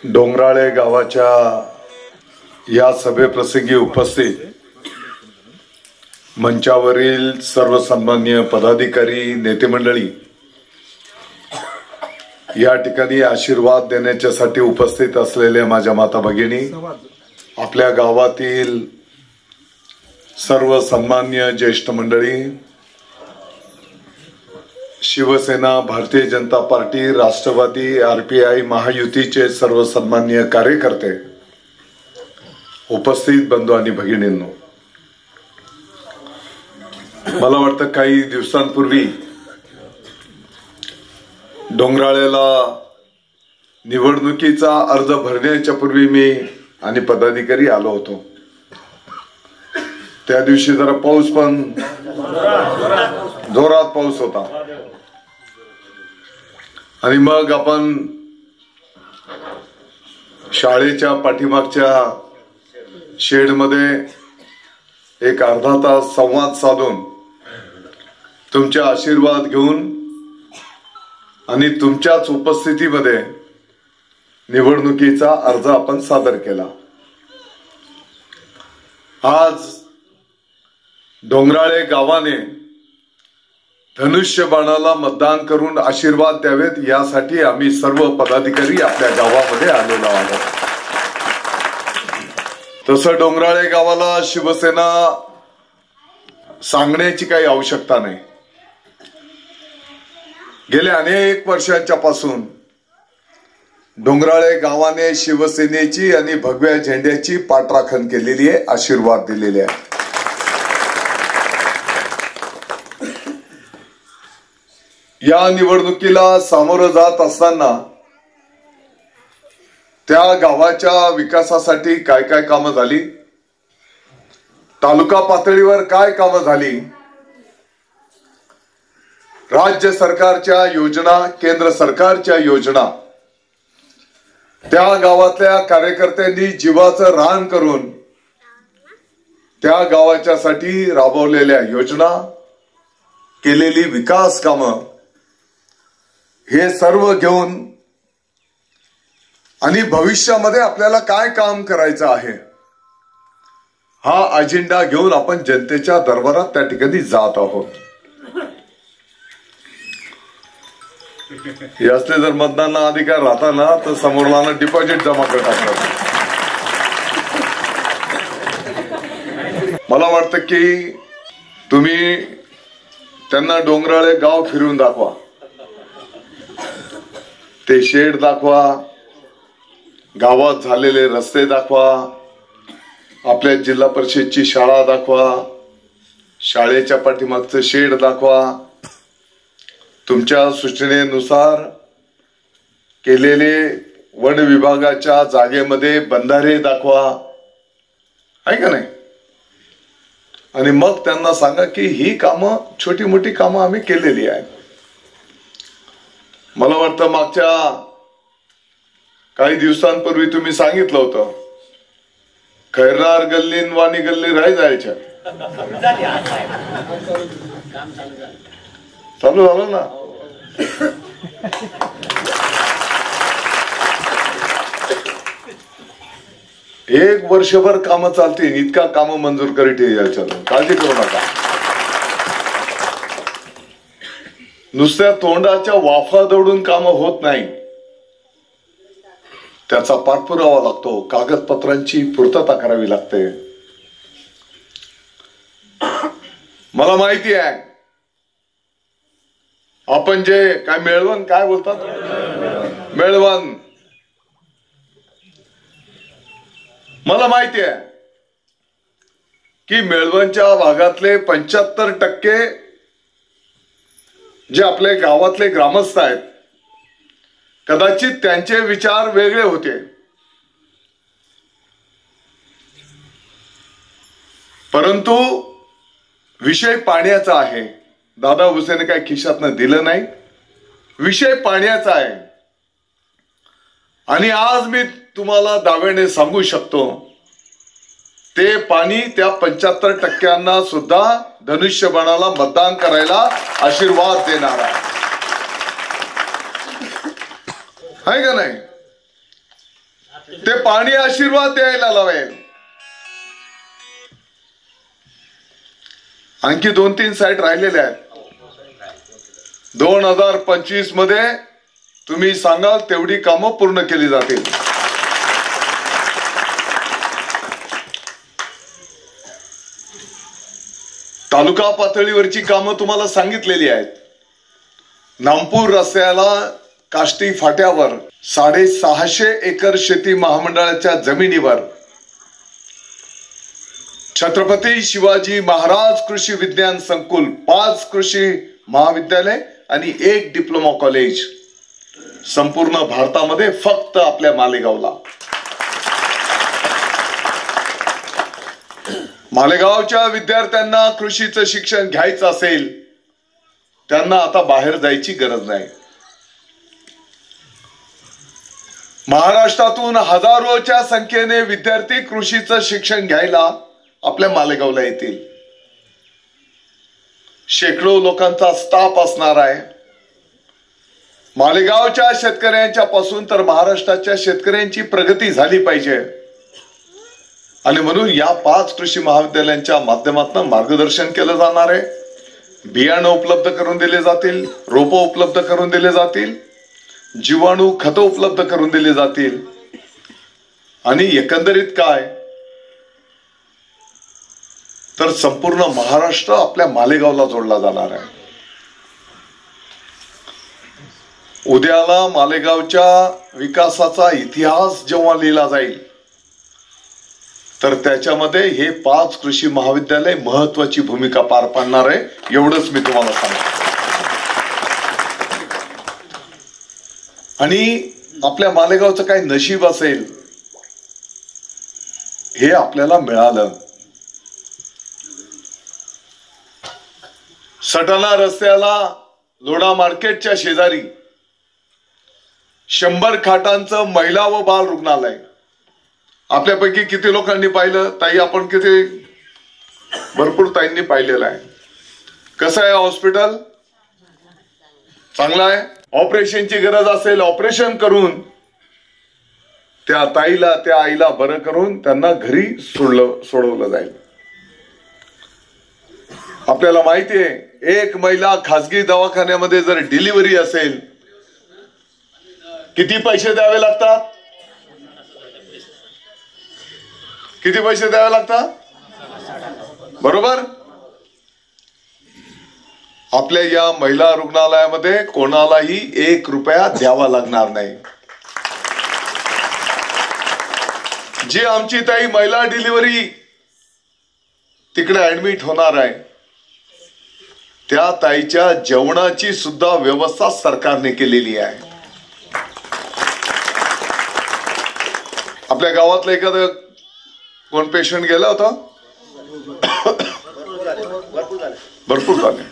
डोंगराळे गावाच्या या सभेप्रसंगी उपस्थित मंचावरील सर्व सन्माननीय पदाधिकारी, नेते मंडळी, या ठिकाणी आशीर्वाद देण्याच्यासाठी उपस्थित असलेल्या माझ्या माता भगिनी, आपल्या गावातील सर्व सन्माननीय ज्येष्ठ मंडळी, शिवसेना, भारतीय जनता पार्टी, राष्ट्रवादी, आरपीआय, महायुतीचे सर्व सन्माननीय कार्यकर्ते, उपस्थित बंधू आणि भगिनींनो, मला वाटतं काही दिवसांपूर्वी डोंगराळेला निवडणुकीचा अर्ज भरण्याच्या पूर्वी मी आणि पदाधिकारी आलो होतो। त्या दिवशी जरा पाऊस पण जोरात पाऊस होता आणि मग आपण शाळेच्या पाठीमागच्या शेडमध्ये एक अर्धा तास संवाद साधून तुमचे आशीर्वाद घेऊन आणि तुमच्याच उपस्थितीमध्ये निवडणुकीचा अर्ज आपण सादर केला। आज डोंगराळे गावाने धनुष्यबाणाला मतदान करून आशीर्वाद द्यावेत यासाठी आम्ही सर्व पदाधिकारी आपल्या गावामध्ये आलेलो आहोत। तसं डोंगराळे गावाला शिवसेना सांगण्याची काही आवश्यकता नाही। गेल्या अनेक वर्षांच्या पासून डोंगराळे गावाने शिवसेनेची आणि भगव्या झेंड्याची पाठराखण केलेली आहे, आशीर्वाद दिलेले आहे। या निवडणुकीला सामोरं जात असताना त्या गावाच्या विकासासाठी काय काय कामं झाली, तालुका पातळीवर काय कामं झाली, राज्य सरकारच्या योजना, केंद्र सरकारच्या योजना, त्या गावातल्या कार्यकर्त्यांनी जीवाचं रान करून त्या गावाच्यासाठी राबवलेल्या योजना, केलेली विकास कामं, हे सर्व घेऊन आणि भविष्यामध्ये आपल्याला काय काम करायचं आहे हा अजेंडा घेऊन आपण जनतेच्या दरबारात त्या ठिकाणी जात आहोत। यासले जर मतदान अधिकार राहता ना तर समोरला डिपॉझिट जमा करतात। मला वाटतं की तुम्ही त्यांना डोंगराळे गाव फिरून दाखवा, ते शेड दाखवा, गावात झालेले रस्ते दाखवा, आपल्या जिल्हा परिषदची शाळा दाखवा, शाळेच्या पाठीमागचं शेड दाखवा, तुमच्या सूचनेनुसार केलेले वन विभागाच्या जागेमध्ये बंधारे दाखवा, आहे का नाही? आणि मग त्यांना सांगा की ही कामं, छोटी मोठी कामं आम्ही केलेली आहेत। मला वाटतं मागच्या काही दिवसांपूर्वी तुम्ही सांगितलं होतं खैरनार गल्ली वाणी गल्ली राही जायच्या, चालू झालं ना? एक वर्षभर कामं चालतील, इतका कामं मंजूर करीत यायच्या, काळजी करू नका। नुसत्या तोंडाच्या वाफा दौडून कामं होत नाही, त्याचा पाठपुरावा लागतो, कागदपत्रांची पूर्तता करावी लागते। मला माहिती आहे आपण जे काय मेळवण काय बोलतात, मेळवण, मला माहिती आहे की मेळवणच्या भागातले 75% जे आपले गावातले ग्रामस्थ आहेत, कदाचित त्यांचे विचार वेगळे होते, परंतु विषय पाण्याचा आहे। दादा भुसेने काही खिशातनं दिलं नाही, विषय पाण्याचा आहे। आणि आज मी तुम्हाला दाव्याने सांगू शकतो ते पाणी त्या 75% सुद्धा धनुष्यबाणाला मतदान करायला आशीर्वाद देणार आहे का नाही? ते पाणी आशीर्वाद द्यायला लावेल. आणखी 2-3 साईट राहिलेले आहेत. 2025 मध्ये तुम्ही सांगाल तेवढी कामं पूर्ण केली जातील. तालुका पातळीवरची कामं तुम्हाला सांगितलेली आहेत. नामपूर रस्त्याला काष्टी फाट्यावर 650 एकर शेती महामंडळाच्या जमिनीवर छत्रपती शिवाजी महाराज कृषी विज्ञान संकुल, 5 कृषी महाविद्यालय आणि 1 डिप्लोमा कॉलेज संपूर्ण भारतामध्ये फक्त आपल्या मालेगावला. मालेगावच्या विद्यार्थ्यांना कृषीचं शिक्षण घ्यायचं असेल त्यांना आता बाहेर जायची गरज नाही. महाराष्ट्रातून हजारोच्या संख्येने विद्यार्थी कृषीचं शिक्षण घ्यायला आपल्या मालेगावला येतील. शेकडो लोकांचा स्टाफ असणार आहे. मालेगावच्या शेतकऱ्यांच्या पासून तर महाराष्ट्राच्या शेतकऱ्यांची प्रगती झाली पाहिजे आणि म्हणून या 5 कृषी महाविद्यालयांच्या माध्यमातून मार्गदर्शन केलं जाणार आहे. बियाणं उपलब्ध करून दिले जातील, रोपं उपलब्ध करून दिले जातील, जीवाणू खतं उपलब्ध करून दिले जातील आणि एकंदरीत काय तर संपूर्ण महाराष्ट्र आपल्या मालेगावला जोडला जाणार आहे. उद्याला मालेगावच्या विकासाचा इतिहास जेव्हा लिहिला जाईल तर त्याच्यामध्ये हे 5 कृषी महाविद्यालय महत्वाची भूमिका पार पाडणार आहे. एवढंच मी तुम्हाला सांगतो. आणि आपल्या मालेगावचं काय नशीब असेल हे आपल्याला मिळालं. सटाणा रस्त्याला लोढा मार्केटच्या शेजारी 100 खाटांचं महिला व बाल रुग्णालय. आपल्यापैकी किती लोकांनी पाहिलं ताई? आपण किती? भरपूर ताईंनी पाहिलेलं आहे. कसं आहे हॉस्पिटल? चांगलं आहे. ऑपरेशनची गरज असेल ऑपरेशन करून त्या ताईला त्या आईला बरं करून त्यांना घरी सोडवलं जाईल. आपल्याला माहिती आहे एक महिला खासगी दवाखान्यामध्ये जर डिलिव्हरी असेल किती पैसे द्यावे लागतात? किती पैसे द्यावे लागतात? बरोबर. आपल्या या महिला रुग्णालयामध्ये कोणालाही 1 रुपया द्यावा लागणार नाही. जी आमची ताई महिला डिलिव्हरी तिकडे ऍडमिट होणार आहे त्या ताईच्या जेवणाची सुद्धा व्यवस्था सरकारने केलेली आहे. आपल्या गावातलं एखादं कोण पेशंट गेला होता? भरपूर झाले.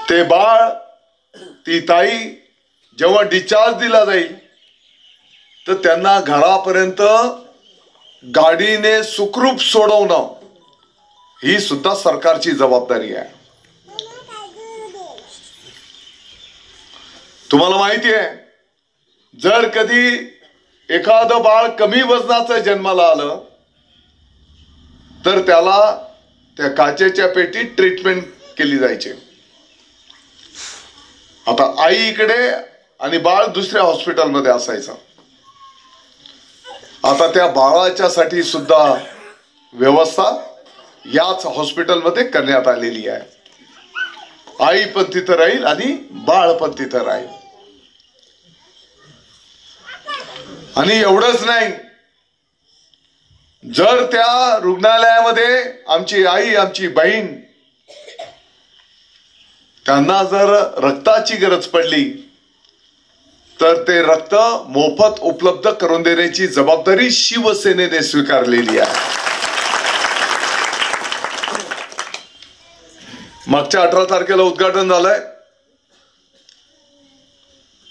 ते बाळ ती ताई जेव्हा डिस्चार्ज दिला जाईल तर त्यांना घरापर्यंत गाडीने सुखरूप सोडवणं ही सुद्धा सरकारची जबाबदारी आहे. तुम्हाला माहिती आहे जर कधी एखादं बाळ कमी वजनाचं जन्माला आलं तर त्याला त्या काचेच्या पेटीत ट्रीटमेंट केली जायची. आता आई इकडे आणि बाळ दुसऱ्या हॉस्पिटलमध्ये असायचं. आता त्या बाळाच्या साठी सुद्धा व्यवस्था याच हॉस्पिटलमध्ये करण्यात आलेली आहे. आई पण तिथं राहील आणि बाळ पण तिथं राहील. आणि एवढंच नाही जर त्या रुग्णालयामध्ये आमची आई आमची बहीण त्यांना जर रक्ताची गरज पडली तर ते रक्त मोफत उपलब्ध करून देण्याची जबाबदारी शिवसेनेने स्वीकारलेली आहे. मागच्या 18 तारखेला उद्घाटन झालंय.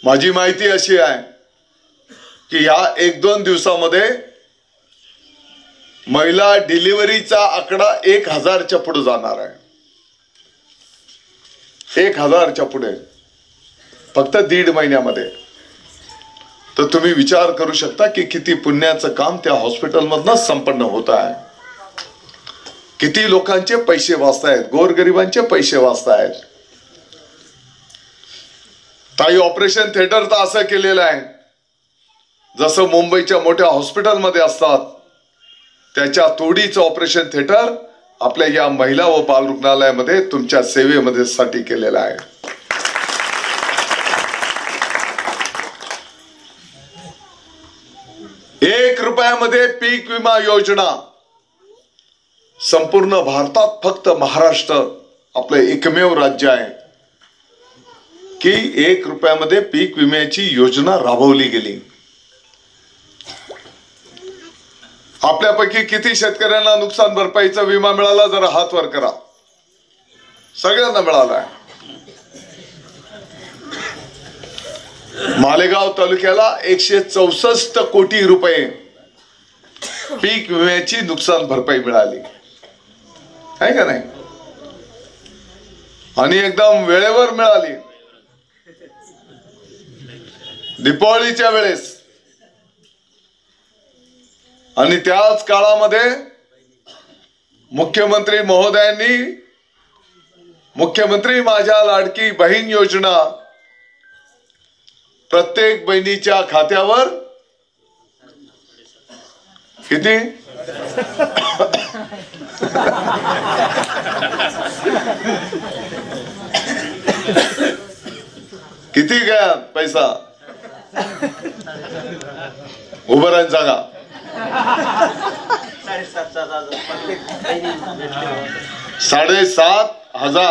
माझी माहिती अशी आहे की या 1-2 दिवसामध्ये महिला डिलिव्हरीचा आकडा 1000च्या पुढे जाणार आहे. 1000च्या पुढे फक्त 1.5 महिन्यामध्ये. तर तुम्ही विचार करू शकता की किती पुण्याचं काम त्या हॉस्पिटलमधनं संपन्न होत आहे. किती लोकांचे पैसे वाचतायत, गोरगरिबांचे पैसे वाचतायत. ताई ऑपरेशन थिएटर तर असं केलेलं आहे जसं मुंबईच्या मोठ्या हॉस्पिटलमध्ये असतात त्याच्या तोडीचं ऑपरेशन थिएटर आपल्या या महिला व बाल रुग्णालयामध्ये तुमच्या सेवेमध्ये साठी केलेलं आहे. ₹1 पीक विमा योजना संपूर्ण भारतात फक्त महाराष्ट्र आपलं एकमेव राज्य आहे की ₹1 पीक विम्याची योजना राबवली गेली. आपल्यापैकी किती शेतकऱ्यांना नुकसान भरपाईचा विमा मिळाला जरा हात वर करा. सगळ्यांना मिळाला. मालेगाव तालुक्याला 164 कोटी रुपये पीक विम्याची नुकसान भरपाई मिळाली आहे का नाही. आणि एकदम वेळेवर मिळाली. दीपावलीच्या वेळेस. आणि त्याच काळामध्ये मुख्यमंत्री महोदयांनी मुख्यमंत्री माझ्या लाडकी बहीण योजना प्रत्येक बहिणीच्या खात्यावर किती किती घ्या पैसा उभं राहून सांगा. 7,500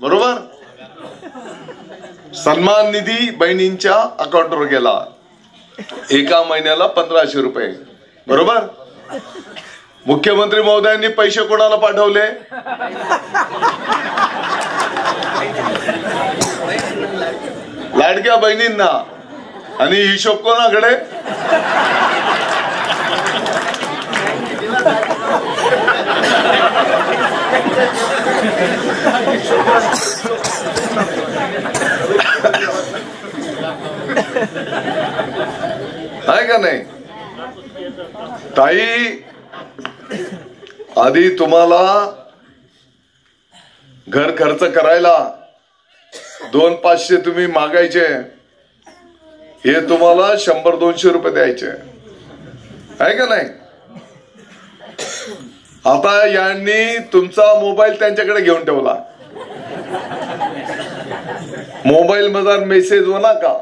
बरोबर. सन्मान निधी बहिणींच्या अकाउंटवर गेला. एका महिन्याला 1,500 रुपये बरोबर. मुख्यमंत्री महोदयांनी पैसे कोणाला पाठवले. लाडक्या बहिणींना. आणि हिशोब कोणाकडे. आहे का नाही. ताई आधी तुम्हाला घर खर्च करायला 200-500 तुम्ही मागायचे. हे तुम्हाला 100-200 रुपये द्यायचे आहे का नाही. आता यांनी तुमचा मोबाईल त्यांच्याकडे घेऊन ठेवला. मोबाईल मध्ये मेसेज होणार का.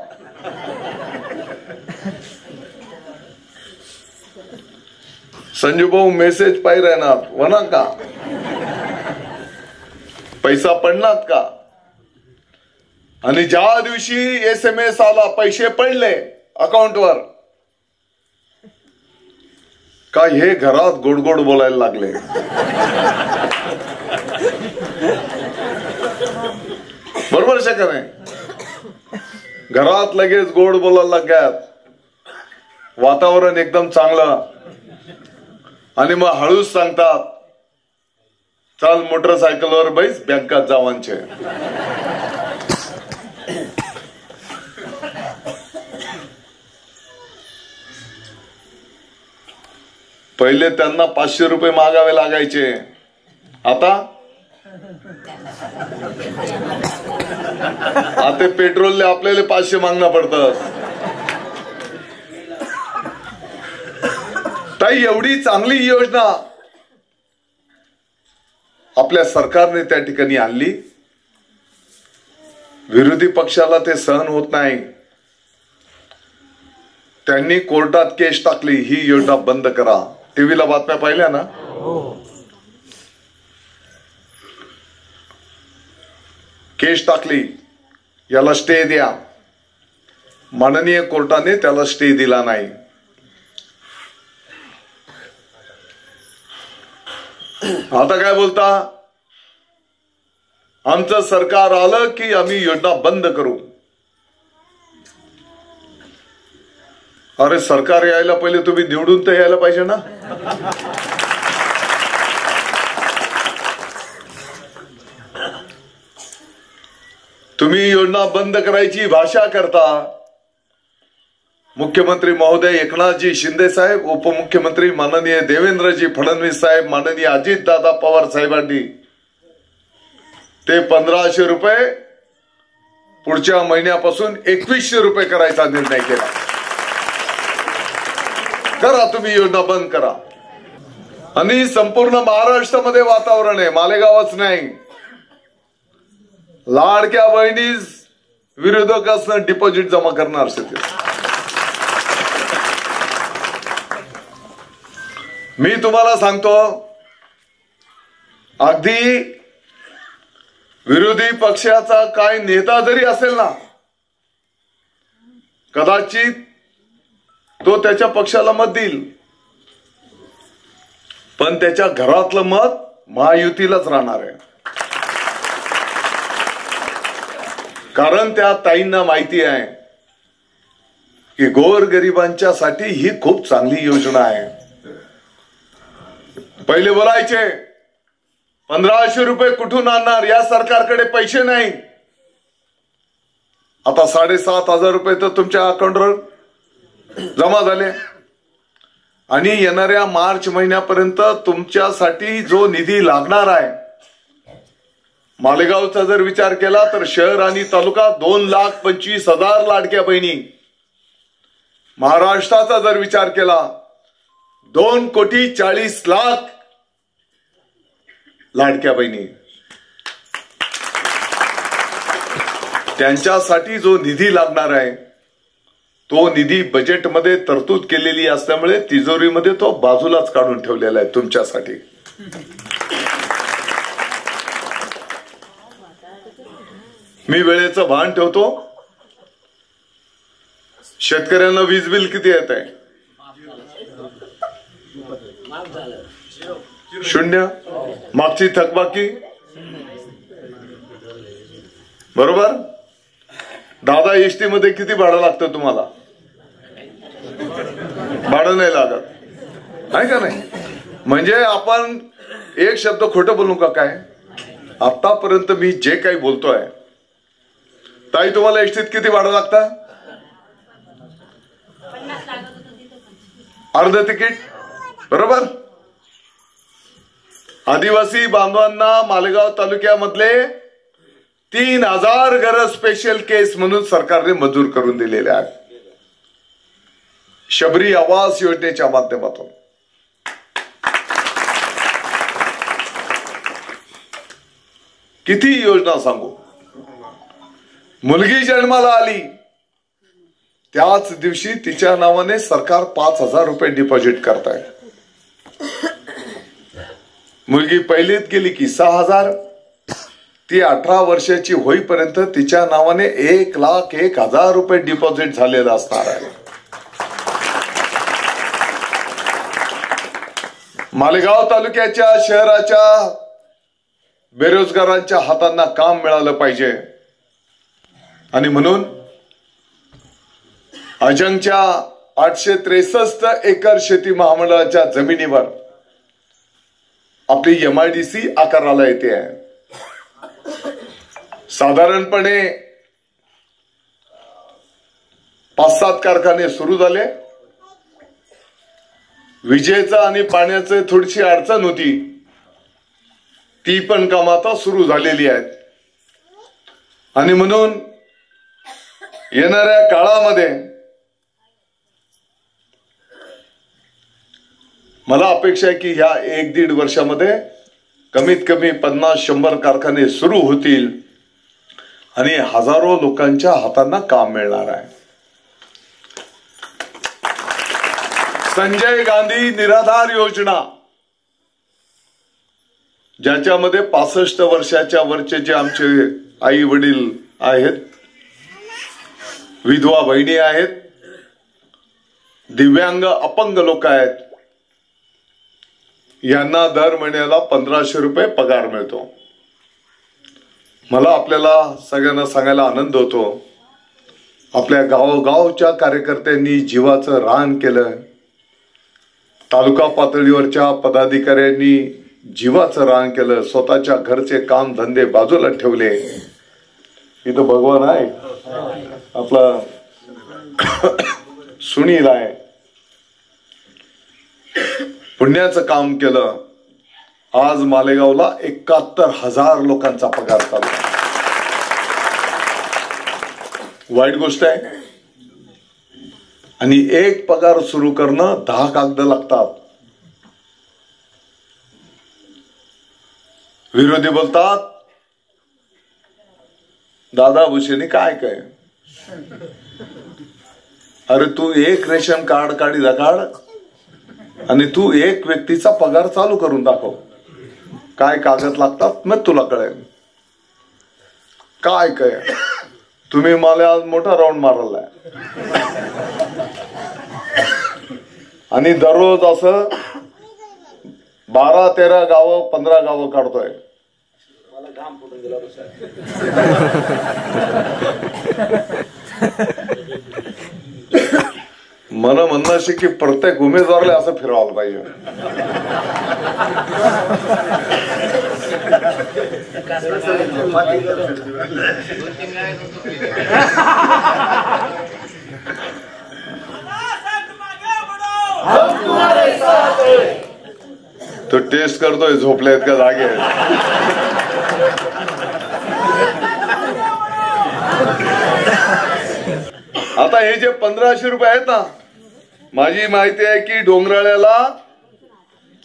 संजू भाऊ मेसेज पाहि राहणार होणार का. पैसा पडणार का. आणि ज्या दिवशी SMS आला पैसे पडले अकाउंटवर का हे घरात गोड गोड बोलायला लागले. बरोबर आहे का नाही. घरात लगेच गोड बोलायला लागल्यात. वातावरण एकदम चांगलं. आणि मग हळूच सांगतात चाल मोटरसायकलवर बैस बँकात जावांचे. पहिले त्यांना 500 रुपये मागावे लागायचे. आता पेट्रोलले आपल्याला 500 मागणं पडतं. ताई एवढी चांगली योजना आपल्या सरकारने त्या ठिकाणी आणली. विरोधी पक्षाला ते सहन होत नाही. त्यांनी कोर्टात केस टाकली ही योजना बंद करा. टीव्हीला बातम्या पाहिल्या ना. केस टाकली याला स्टे द्या. माननीय कोर्टाने त्याला स्टे दिला नाही. आता काय बोलता. आमचं सरकार आलं की आम्ही योजना बंद करू. अरे सरकार यायला पहिले तुम्ही निवडून तर यायला पाहिजे ना. तुम्ही योजना बंद करायची भाषा करता. मुख्यमंत्री महोदय एकनाथजी शिंदे साहेब, उपमुख्यमंत्री माननीय देवेंद्रजी फडणवीस साहेब, माननीय अजितदादा पवार साहेबांनी ते 1500 रुपये पुढच्या महिन्यापासून 2100 रुपये करायचा निर्णय केला. करा तुम्ही योजना बंद करा. आणि संपूर्ण महाराष्ट्रामध्ये वातावरण आहे, मालेगावच नाही, लाडक्या बहिणीस विरोधकांना डिपॉझिट जमा करणार असते. मी तुम्हाला सांगतो, अगदी विरोधी पक्षाचा काय नेता जरी असेल ना, कदाचित तो त्याच्या पक्षाला मत देईल, पण त्याच्या घरातलं मत महायुतीलाच राहणार आहे. कारण त्या ताईंना माहिती आहे की गोरगरिबांच्या साठी ही खूप चांगली योजना आहे. पहिले बोलायचे 1500 रुपये कुठून आणणार, या सरकारकडे पैसे नाही. आता 7500 रुपये तर तुमच्या अकाउंटवर जमा झाले. आणि येणाऱ्या मार्च महिन्यापर्यंत तुमच्यासाठी जो निधी लागणार आहे, मालेगावचा जर विचार केला तर शहर आणि तालुका 2,25,000 लाडक्या बहिणी, महाराष्ट्राचा जर विचार केला 2,40,00,000 लाडक्या बहिणी, त्यांच्यासाठी जो निधी लागणार आहे तो निधी बजेटमध्ये तरतूद केलेली असल्यामुळे तिजोरीमध्ये तो बाजूलाच काढून ठेवलेला आहे तुमच्यासाठी. मी वेळेचं भान ठेवतो. शेतकऱ्यांना वीज बिल किती येत आहे? 0. मागची थकबाकी बरोबर. दादा एसटी मध्ये किती भाडं लागतं तुम्हाला? भाडं नाही लागत, आहे का नाही? म्हणजे आपण एक शब्द खोटं बोलू का काय? आतापर्यंत मी जे काही बोलतोय, ताई तुम्हाला एसटीत किती भाडं लागतं? अर्ध तिकीट बरोबर. आदिवासी बांधवांना मालेगाव तालुक्यामधले 3000 घर स्पेशल केस म्हणून सरकारने मंजूर करून दिलेले आहेत, शबरी आवास योजनेच्या माध्यमातून. किती योजना सांगू. मुलगी जन्माला आली त्याच दिवशी तिच्या नावाने सरकार 5000 रुपये डिपॉझिट करताय. मुलगी पहिलीत गेली की 6000. ती 18 वर्षाची होईपर्यंत तिच्या नावाने 1,01,000 रुपये डिपॉझिट झालेलं असणार आहे. मालेगाव तालुक्याच्या शहराच्या बेरोजगारांच्या हातांना काम मिळालं पाहिजे आणि म्हणून अजंगच्या 863 एकर शेती महामंडळाच्या जमिनीवर आपली MIDC आकाराला येते आहे. साधारणपणे 5-7 कारखाने सुरू झाले. विजेचा आणि पाण्याची थोडीशी अडचण होती, ती पण कामं आता सुरू झालेली आहेत. आणि म्हणून येणाऱ्या काळामध्ये मला अपेक्षा आहे की ह्या 1-1.5 वर्षामध्ये कमीत कमी 50-100 कारखाने सुरू होतील आणि हजारो लोकांच्या हातांना काम मिळणार आहे. संजय गांधी निराधार योजना, ज्याच्यामध्ये 65 वर्षाच्या वरचे जे आमचे आई वडील आहेत, विधवा बहिणी आहेत, दिव्यांग अपंग लोक आहेत, यांना दर महिन्याला 1500 रुपये पगार मिळतो. मला आपल्याला सगळ्यांना सांगायला आनंद होतो, आपल्या गावोगावच्या कार्यकर्त्यांनी जीवाचं रान केलं, तालुका पातळीवरच्या पदाधिकाऱ्यांनी जीवाचं रान केलं, स्वतःच्या घरचे काम धंदे बाजूला ठेवले. इथं भगवान आहे आपला सुनील आहे, पुण्याचं काम केलं. आज मालेगावला 71,000 लोकांचा पगार चालू आहे. वाईट गोष्ट आहे. आणि एक पगार सुरू करणं 10 कागद लागतात. विरोधी बोलतात दादा भुसेने काय काय, अरे तू एक रेशन कार्ड काढी दाखड आणि तू एक व्यक्तीचा पगार चालू करून दाखव. काय कागद लागतात मग तुला कळेल. काय काय तुम्ही मला आज मोठा राऊंड मारलाय आणि दररोज असं 12-13 गावं 15 गावं काढतोय. मला म्हणणं असे की प्रत्येक उमेदवाराला असं फिरवायला पाहिजे. तो टेस्ट करतोय झोपलेत का जागे. आता हे जे 1500 रुपये आहेत ना, माझी माहिती आहे की डोंगराळ्याला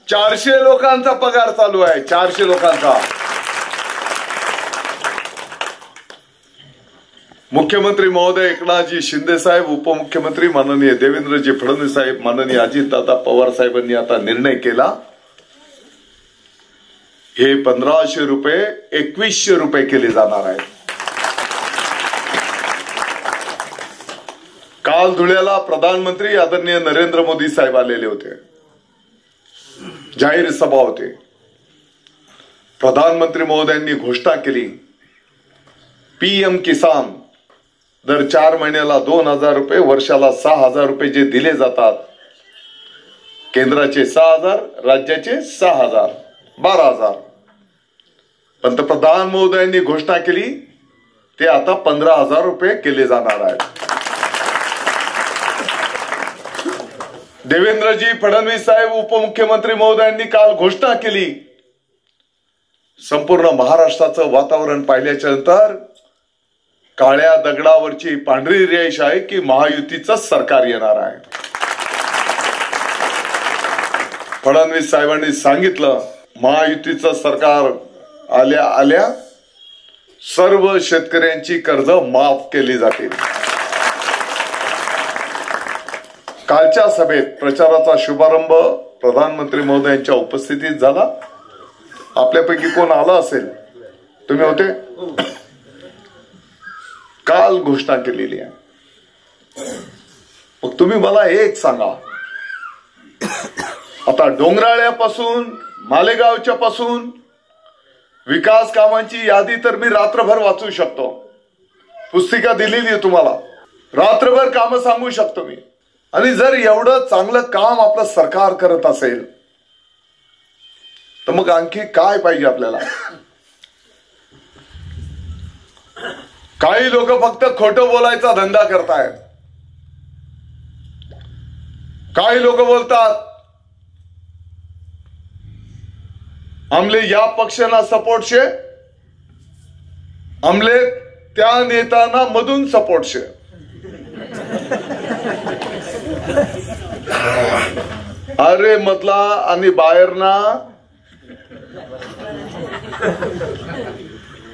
400 लोकांचा पगार चालू आहे. 400 लोकांचा. मुख्यमंत्री महोदय एकनाथजी शिंदे साहेब, उपमुख्यमंत्री माननीय देवेंद्रजी फडणवीस साहेब, माननीय अजितदादा पवार साहेबांनी आता निर्णय केला. हे 1500 रुपये 2100 रुपये केले जाणार आहेत. काल धुळ्याला प्रधानमंत्री आदरणीय नरेंद्र मोदी साहेब आलेले होते. जाहीर सभा होते. प्रधानमंत्री महोदयांनी घोषणा केली, पीएम किसान दर 4 महिन्याला 2000 रुपये, वर्षाला 6000 रुपये जे दिले जातात, केंद्राचे 6000, राज्याचे 6000, 12000. पंतप्रधान महोदयांनी घोषणा केली ते आता 15000 रुपये केले जाणार आहेत. देवेंद्रजी फडणवीस साहेब उपमुख्यमंत्री महोदयांनी काल घोषणा केली. संपूर्ण महाराष्ट्राचं वातावरण पाहिल्याच्या नंतर काळ्या दगडावरची पांढरी रेष आहे की महायुतीचं सरकार येणार आहे. फडणवीस साहेबांनी सांगितलं महायुतीचं सरकार आल्या आल्या सर्व शेतकऱ्यांची कर्ज माफ केली जातील. कालच्या सभेत प्रचाराचा शुभारंभ प्रधानमंत्री महोदयांच्या उपस्थितीत झाला. आपल्यापैकी कोण आला असेल? तुम्ही होते? काल घोषणा केलेली आहे. मग तुम्ही मला एक सांगा, आता डोंगराळ्यापासून मालेगावच्या पासून विकास कामांची यादी तर मी रात्रभर वाचू शकतो. पुस्तिका दिलेली आहे तुम्हाला. रात्रभर कामं सांगू शकतो मी. आणि जर एवढं चांगलं काम आपलं सरकार करत असेल तर मग आणखी काय पाहिजे आपल्याला? काही लोक फक्त खोटं बोलायचा धंदा करतायत. काही लोक बोलतात आमले या पक्षांना सपोर्ट शे, आमले त्या नेत्यांना मधून सपोर्ट शे. अरे मधला आणि बाहेरना.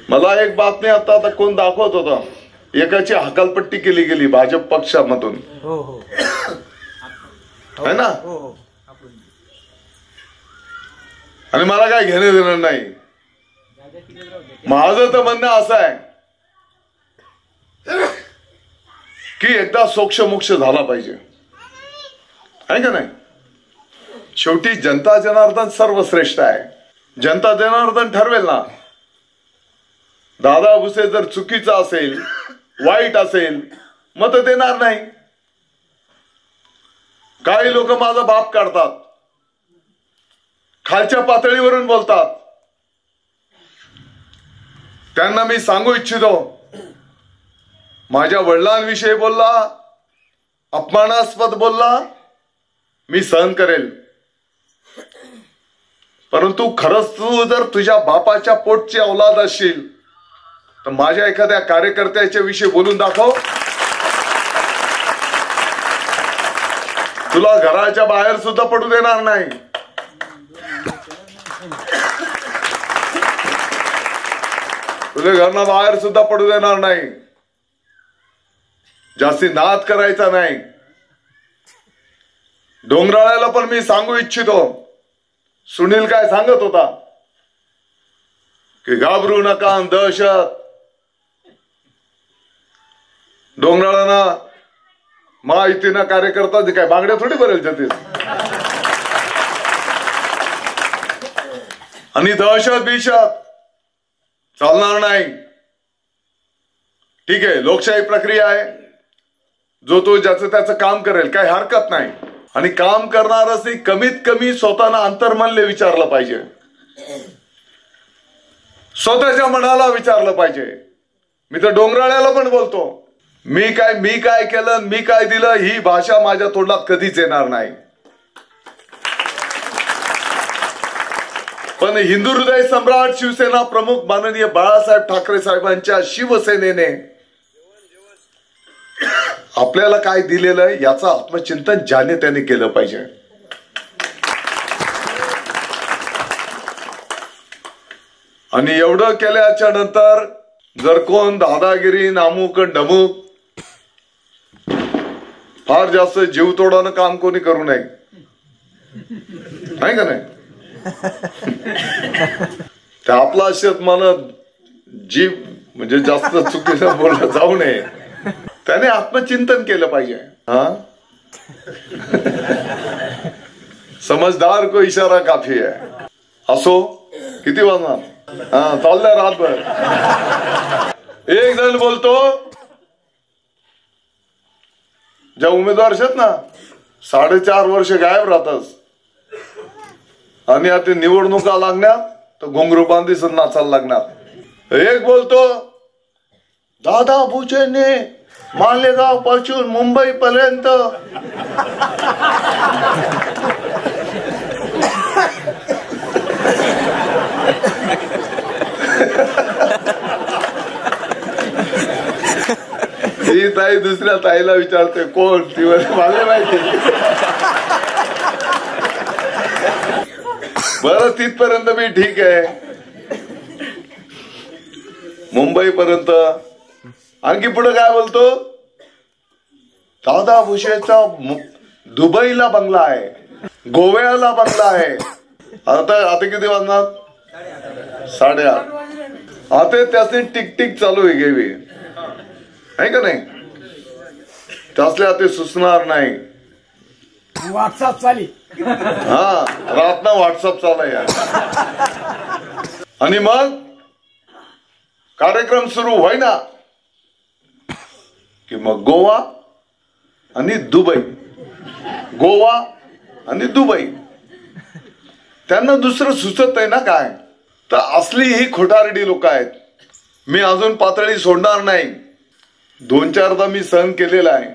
मला एक बातमी आता कोण दाखवत होता, एकाची हकालपट्टी केली गेली भाजप पक्षामधून, है ना? आणि मला काय घेणं देणं नाही. माझं तर म्हणणं असं आहे की एकदा सोक्षमोक्ष झाला पाहिजे, आहे का नाही? शेवटी जनता जनार्दन सर्वश्रेष्ठ आहे. जनता जनार्दन ठरवेल ना. दादा भुसे जर चुकीचा असेल, वाईट असेल, मत देणार नाही. काही लोक माझा बाप काढतात, खालच्या पातळीवरून बोलतात. त्यांना मी सांगू इच्छितो, माझ्या वडिलांविषयी बोलला, अपमानास्पद बोलला मी सहन करेल, परंतु खरंच तू जर तुझ्या बापाच्या पोटची औलाद असशील तर माझ्या एखाद्या कार्यकर्त्याच्या विषयी बोलून दाखव. तुला घराच्या बाहेर सुद्धा पडू देणार नाही. तुझ्या घरना बाहेर सुद्धा पडू देणार नाही. जास्ती नाद करायचा नाही. डोंगराळ्याला पण मी सांगू इच्छितो, सुनील काय सांगत होता की घाबरू नका, दहशत. डोंगराळाना महायुतीना कार्यकर्ता काय बांगड्या थोडी भरेल जातील. आणि दहशत बिशत चालणार नाही. ठीक आहे, लोकशाही प्रक्रिया आहे, जो तो ज्याचं त्याचं काम करेल, काही हरकत नाही. आणि काम करणारच कमीत कमी स्वतःला अंतर्मनले विचारलं पाहिजे, स्वतःच्या मनाला विचारलं पाहिजे. मी तर डोंगराळ्याला पण बोलतो, मी काय केलं, मी काय दिलं, ही भाषा माझ्या तोंडात कधीच येणार नाही. पण हिंदू हृदय सम्राट शिवसेना प्रमुख माननीय बाळासाहेब ठाकरे साहेबांच्या शिवसेनेने आपल्याला काय दिलेलं आहे याचं आत्मचिंतन ज्याने त्याने केलं पाहिजे. आणि एवढं केल्याच्या नंतर जर कोण दादागिरी, नामुक, ढमुक, फार जास्त जीव तोडानं काम कोणी करू नये, नाही का नाही. ते आपला शेत म्हणत जीव म्हणजे जास्त चुकीचं बोललं जाऊ नये, त्याने आत्मचिंतन केलं पाहिजे. हा, समजदार को इशारा काफी आहे. असो, किती वाजणार, हा चाललंय रातभर. एक जण बोलतो, ज्या उमेदवार आहेत ना 4.5 वर्ष गायब राहतच आणि आता निवडणुका लागण्यात तर घुंगरू बांधीसून नाचायला लागणार. एक बोलतो, दादा भुसेने मालेगाव पासून मुंबई पर्यंत ही ताई दुसऱ्या ताईला विचारते कोण, ती मला माहिती. बरं, तिथपर्यंत मी ठीक आहे. मुंबई पर्यंत आणखी पुढे काय बोलतो, दादा भुसेचा दुबईला बंगला आहे, गोव्याला बंगला आहे. आता किती वाजणार, 8:30. आता त्याचे टिक चालू आहे गेवी, आहे का नाही. त्यासल्या ते सुचणार नाही. व्हॉट्सअप चाली, हा रातना व्हॉट्सअप चालाय. आणि मग कार्यक्रम सुरू होईना की मग गोवा आणि दुबई, गोवा आणि दुबई. त्यांना दुसरं सुचत आहे ना काय. तर असली ही खोटारडी लोक आहेत. मी अजून पातळी सोडणार नाही, 2-4दा मी सहन केलेला आहे.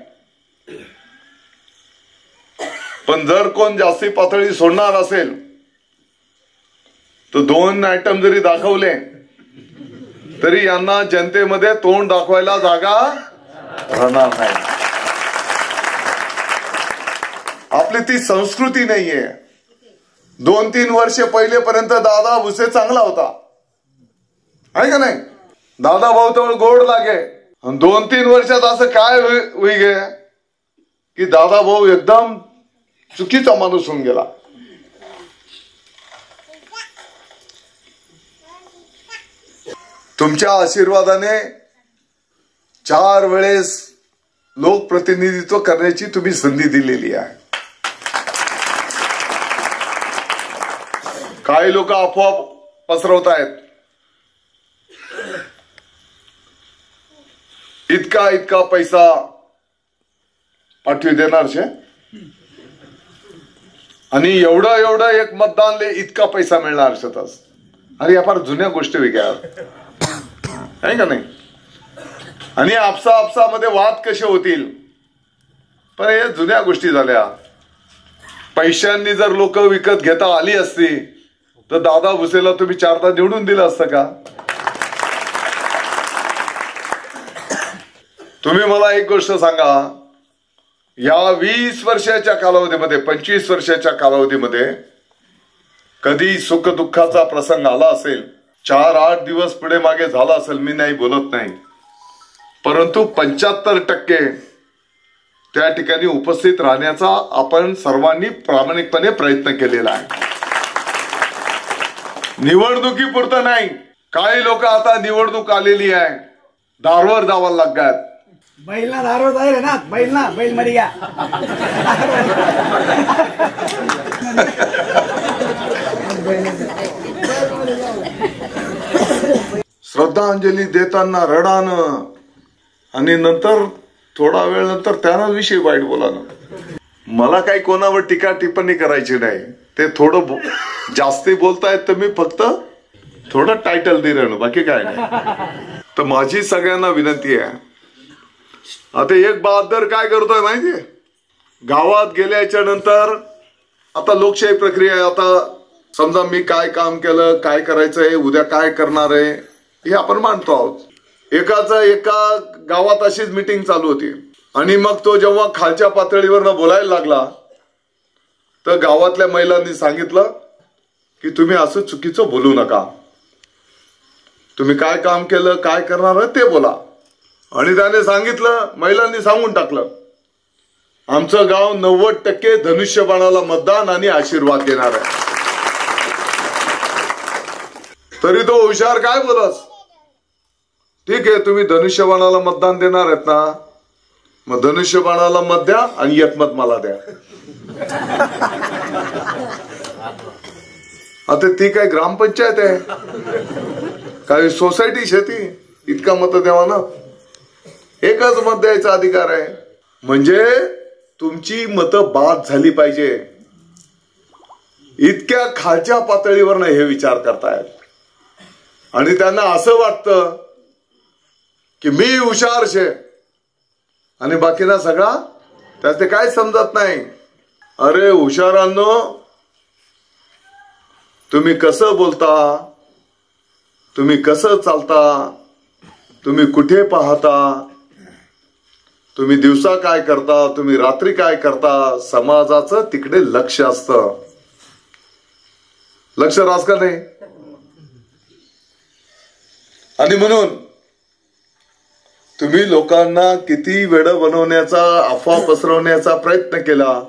पण जर कोण जास्ती पातळी सोडणार असेल तर 2 आयटम जरी दाखवले तरी यांना जनतेमध्ये तोंड दाखवायला जागा राहणार नाही. आपली ती संस्कृती नाहीये. 2-3 वर्ष पहिलेपर्यंत दादा भुसे चांगला होता, आहे का नाही. दादा भाऊ तर गोड लागे. 2-3 वर्षात असं काय होई की दादा भाऊ एकदम चुकीचा माणूस होऊन गेला. तुमच्या आशीर्वादाने 4 वेळेस लोकप्रतिनिधित्व करण्याची तुम्ही संधी दिलेली आहे. काही लोक अफवा पसरवत आहेत, इतका पैसा पाठवी देणार छे आणि एवढं एक मतदानले इतका पैसा मिळणार शेतस. अरे या फार जुन्या गोष्टी वेगळ्या आहे का नाही. आणि आपसामध्ये वाद कसे होतील पण हे जुन्या गोष्टी झाल्या. पैशांनी जर लोक विकत घेता आली असती तर दादा भुसेला तुम्ही 4दा निवडून दिलं असतं का? तुम्ही मला एक गोष्ट सांगा, या 20 वर्षाच्या कालावधीमध्ये 25 वर्षाच्या कालावधीमध्ये कधी सुख दुःखाचा प्रसंग आला असेल, 4-8 दिवस पुढे मागे झाला असेल, मी नाही बोलत नाही, परंतु 75% त्या ठिकाणी उपस्थित राहण्याचा आपण सर्वांनी प्रामाणिकपणे प्रयत्न केलेला आहे. निवडणुकीपुरतं नाही, काही लोक आता निवडणूक आलेली आहे दारवर जावं लागतात. बैलना दारू जाईल ना, बैल मरी गया. श्रद्धांजली देताना रडानं आणि नंतर थोडा वेळ नंतर त्यानं विषय वाईट बोलानं. मला काही कोणावर टीका टिप्पणी करायची नाही. ते थोडं जास्ती बोलतायत तर मी फक्त थोडं टायटल दिलं, बाकी काय नाही. तर माझी सगळ्यांना विनंती आहे, आता एक बहादर काय करतोय माहितीये, गावात गेल्याच्या नंतर आता लोकशाही प्रक्रिया आहे. आता समजा मी काय काम केलं, काय करायचंय, उद्या काय करणार आहे हे आपण मांडतो आहोत. एका गावात अशीच मीटिंग चालू होती आणि मग तो जेव्हा खालच्या पातळीवर बोलायला लागला तर गावातल्या महिलांनी सांगितलं की तुम्ही असं चुकीचं बोलू नका, तुम्ही काय काम केलं, काय करणार आहे ते बोला. आणि त्याने सांगितलं, महिलांनी सांगून टाकलं, आमचं गाव 90% धनुष्यबाणाला मतदान आणि आशीर्वाद देणार आहे. तरी तो हुशार काय बोलस, ठीक आहे तुम्ही धनुष्यबाणाला मतदान देणार आहेत ना, मग धनुष्यबाणाला मत द्या आणि एक मत मला द्या. आता ती काय ग्रामपंचायत आहे, काही सोसायटी शेती, इतका मत द्यावा ना, एकच मत द्यायचा अधिकार आहे. म्हणजे तुमची मतं बाद झाली पाहिजे. इतक्या खालच्या पातळीवर हे विचार करतायत आणि त्यांना असं वाटतं की मी हुशार शे आणि बाकीना सगळा त्यात ते काय समजत नाही. अरे हुशारांनो, तुम्ही कसं बोलता, तुम्ही कसं चालता, तुम्ही कुठे पाहता, तुम्ही दिवसा काय करता, तुम्ही रात्री काय करता, समाजाचं तिकडे लक्ष असतं. लक्ष रास का नाही? आणि म्हणून तुम्ही लोकांना किती वेड बनवण्याचा, अफवा पसरवण्याचा प्रयत्न केला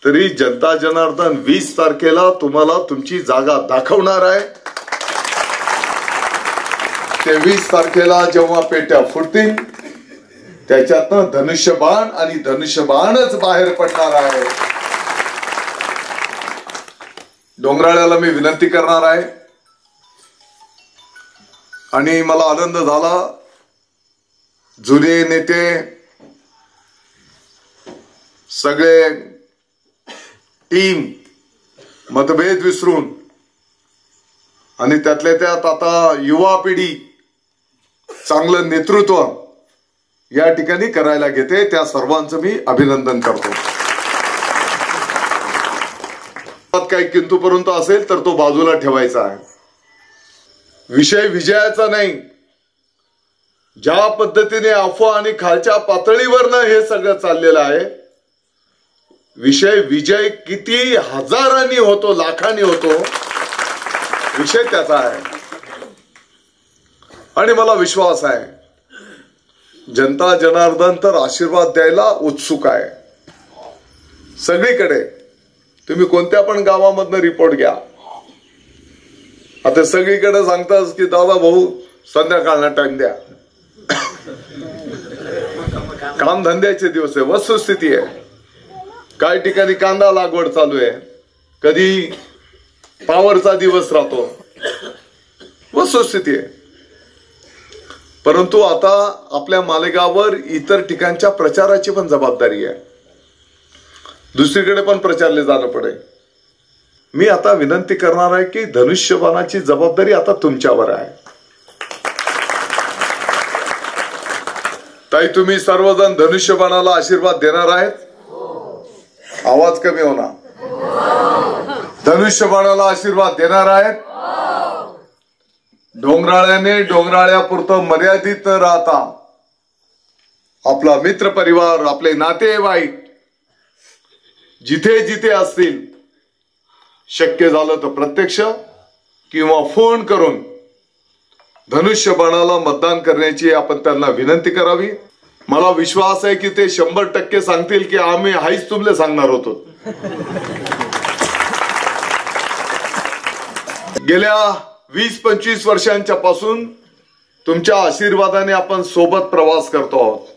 तरी जनता जनार्दन 20 तारखेला तुम्हाला तुमची जागा दाखवणार आहे. 23 तारखेला जेव्हा पेट्या फुटतील त्याच्यातनं धनुष्यबाण आणि धनुष्यबाणच बाहेर पडणार आहे. डोंगराळ्याला मी विनंती करणार आहे आणि मला आनंद झाला, जुने नेते सगळे टीम मतभेद विसरून आणि त्यातल्या त्यात आता युवा पिढी चांगलं नेतृत्व या ठिकाणी करायला घेते, त्या सर्वांचं मी अभिनंदन करतो. काही किंतु परंतु असेल तर तो बाजूला ठेवायचा आहे. विषय विजयाचा नाही. ज्या पद्धतीने अफवा आणि खालच्या पातळीवरनं हे सगळं चाललेलं आहे, विषय विजय किती हजारांनी होतो, लाखांनी होतो, विषय त्याचा आहे. आणि मला विश्वास आहे जनता जनार्दन तर आशीर्वाद द्यायला उत्सुक आहे. सगळीकडे तुम्ही कोणत्या पण गावामधनं रिपोर्ट घ्या, आता सगळीकडे सांगताच की दादा भाऊ संध्याकाळना टाइम द्या. काम धंद्याचे दिवस आहे, वस्तुस्थिती आहे. काही ठिकाणी कांदा लागवड चालू आहे, कधी पावरचा दिवस राहतो, वस्तुस्थिती आहे. परंतु आता आपल्या मालेगाववर इतर ठिकाणच्या प्रचाराची पण जबाबदारी आहे. दुसरीकडे पण प्रचारले जाणं पडेल. मी आता विनंती करणार आहे की धनुष्यबाणाची जबाबदारी आता तुमच्यावर आहे. ताई तुम्ही सर्वजण धनुष्यबाणाला आशीर्वाद देणार आहेत? आवाज कमी होणार. धनुष्यबाणाला आशीर्वाद देणार आहेत? डोंगराळ्याने डोंगराळ्यापुरतं मर्यादित न राहता आपला मित्र परिवार, आपले नातेवाईक जिथे जिथे असतील, शक्य झालं तर प्रत्यक्ष किंवा फोन करून धनुष्यबाणाला मतदान करण्याची आपण त्यांना विनंती करावी. मला विश्वास आहे की ते 100% सांगतील की आम्ही हाईच तुमले सांगणार होतो. गेल्या 20-25 वर्षांच्या पासून तुमच्या आशीर्वादाने आपण सोबत प्रवास करतो आहोत.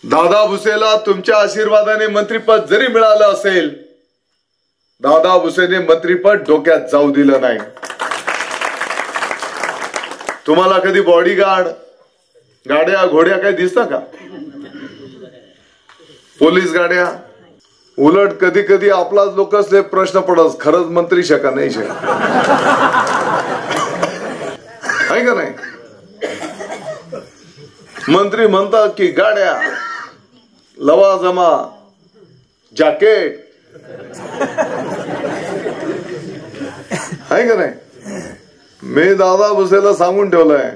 दादा भुसेला तुमच्या आशीर्वादाने मंत्रिपद जरी मिळालं असेल, दादा भुसेने मंत्रिपद डोक्यात जाऊ दिलं नाही. तुम्हाला कधी बॉडीगार्ड, गाड्या घोड्या काही दिसता का? पोलीस गाड्या? उलट कधी कधी आपलाच लोकच प्रश्न पडत, खरंच मंत्री शका नाही शका आहे का नाही? मंत्री म्हणतात की गाड्या, लवाजमा, जॅकेट आहे का नाही? मी दादा भुसेला सांगून ठेवलंय,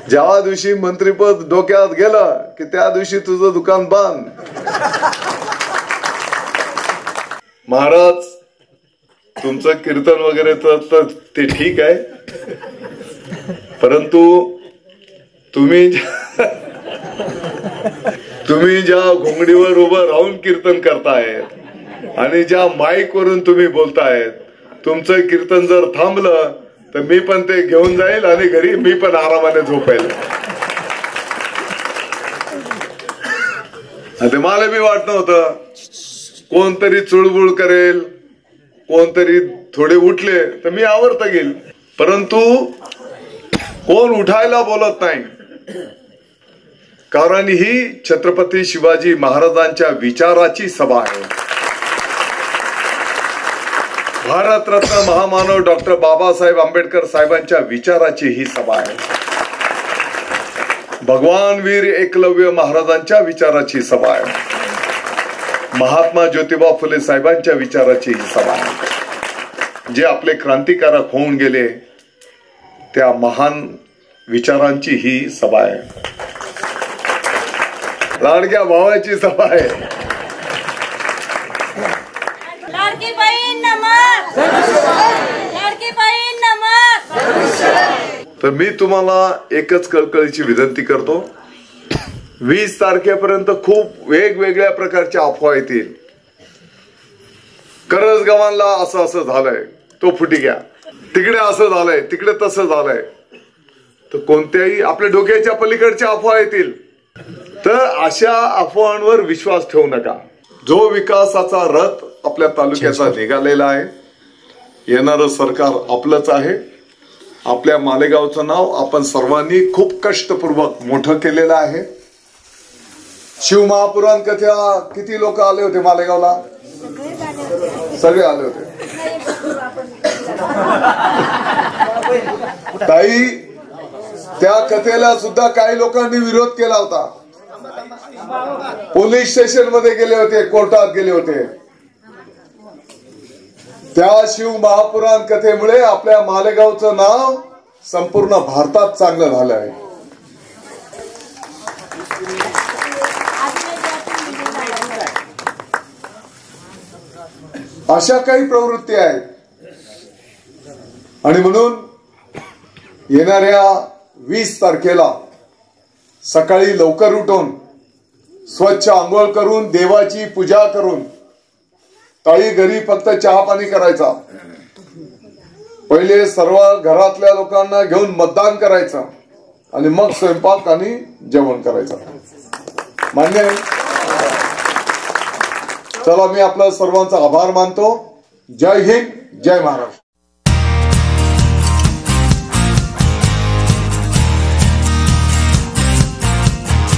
ज्या दिवशी मंत्रिपद डोक्यात गेलं की त्या दिवशी तुझं दुकान बंद. महाराज तुमचं कीर्तन वगैरे तर ते ठीक आहे, परंतु तुम्ही ज्या घोंगडीवर उभं राहून कीर्तन करतायत आणि ज्या माईक वरून तुम्ही बोलतायत, तुमचं कीर्तन जर थांबलं तर मी पण ते घेऊन जाईल आणि घरी मी पण आरामाने झोपेल. ते मला बी वाटत नव्हतं कोणतरी चुळबुळ करेल, कोणतरी थोडे उठले तर मी आवर्त घेईल, परंतु कोण उठायला बोलत नाही. कारण ही छत्रपती शिवाजी महाराजांच्या विचाराची सभा आहे. भारतरत्न महामानव डॉक्टर बाबासाहेब आंबेडकर साहेबांच्या विचाराची ही सभा आहे. भगवान वीर एकलव्य महाराजांच्या विचाराची सभा आहे. महात्मा ज्योतिबा फुले साहेबांच्या विचाराची ही सभा आहे. जे आपले क्रांतिकारक होऊन गेले त्या महान विचारांची ही सभा आहे. लाडक्या भावाची सभा आहे. लाडकी बहीण नमक, लाडकी बहीण नमक. तर मी तुम्हाला एकच कळकळीची विनंती करतो, 20 तारखेपर्यंत खूप वेगवेगळ्या प्रकारच्या अफवा येतील. करजगावांना असं झालंय, तो फुटी घ्या, तिकडे असं झालंय, तिकडे तसं झालंय. तर कोणत्याही आपल्या डोक्याच्या पलीकडच्या अफवा येतील. तर अशा अफवांवर विश्वास ठेवू नका. जो विकासाचा रथ आपल्या तालुक्याचा निघालेला आहे, येणारं सरकार आपलंच आहे. आपल्या मालेगावचं नाव आपण सर्वांनी खूप कष्टपूर्वक मोठं केलेलं आहे. शिवमहापुराण कथा किती लोक आले होते मालेगावला? सगळे आले होते. ताई त्या कथेला सुद्धा काही लोकांनी विरोध केला होता. पोलीस स्टेशन मध्ये गेले होते, कोर्टात गेले होते. त्या शिव महापुराण कथेमुळे आपल्या मालेगावचं नाव संपूर्ण भारतात चांगलं झालं आहे. अशा काही प्रवृत्ती आहेत आणि म्हणून येणाऱ्या 20 तारखेला सकाळी लवकर उठून स्वच्छ आंघोळ करून देवाची पूजा करून, ताई घरी फक्त चहा पाणी करायचा, पहिले सर्व घरातल्या लोकांना घेऊन मतदान करायचं आणि मग स्वयंपाक आणि जेवण करायचं. मान्य आहे? चला मी आपल्या सर्वांचा आभार मानतो. जय हिंद, जय महाराष्ट्र.